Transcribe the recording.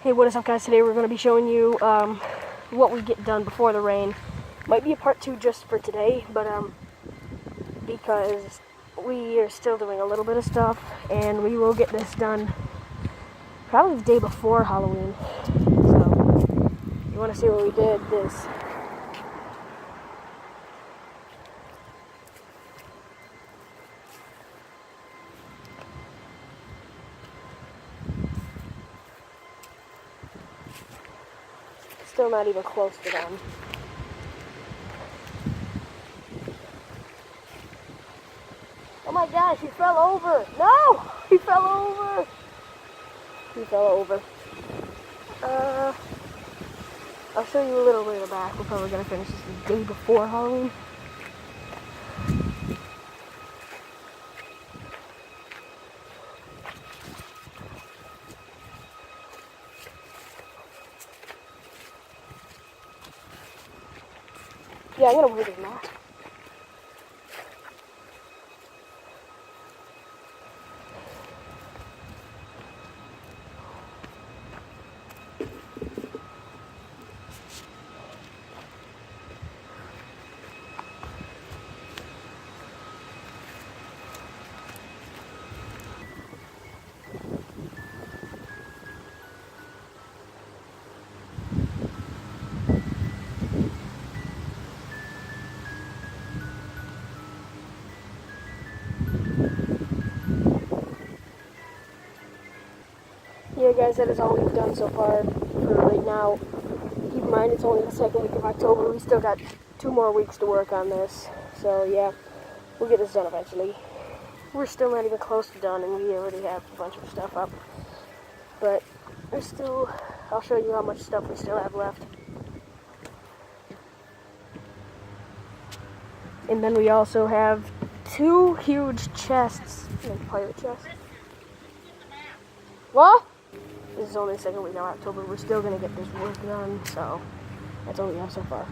Hey, what is up, guys? Today we're going to be showing you what we get done before the rain. Might be a part 2 just for today, but because we are still doing a little bit of stuff, and we will get this done probably the day before Halloween. So, if you want to see what we did, this. Still not even close to done. Oh my gosh, he fell over! No! He fell over! He fell over. I'll show you a little later back. We're probably going to finish this the day before Halloween. Yeah, I'm going to wear this mask. Yeah, guys, that is all we've done so far for right now. Keep in mind, it's only the second week of October. We still got 2 more weeks to work on this. So, yeah, we'll get this done eventually. We're still not even close to done, and we already have a bunch of stuff up. But there's still, I'll show you how much stuff we still have left. And then we also have 2 huge chests, like pirate chests. What? This is only the second week of October. We're still going to get this work done, so that's all we have so far.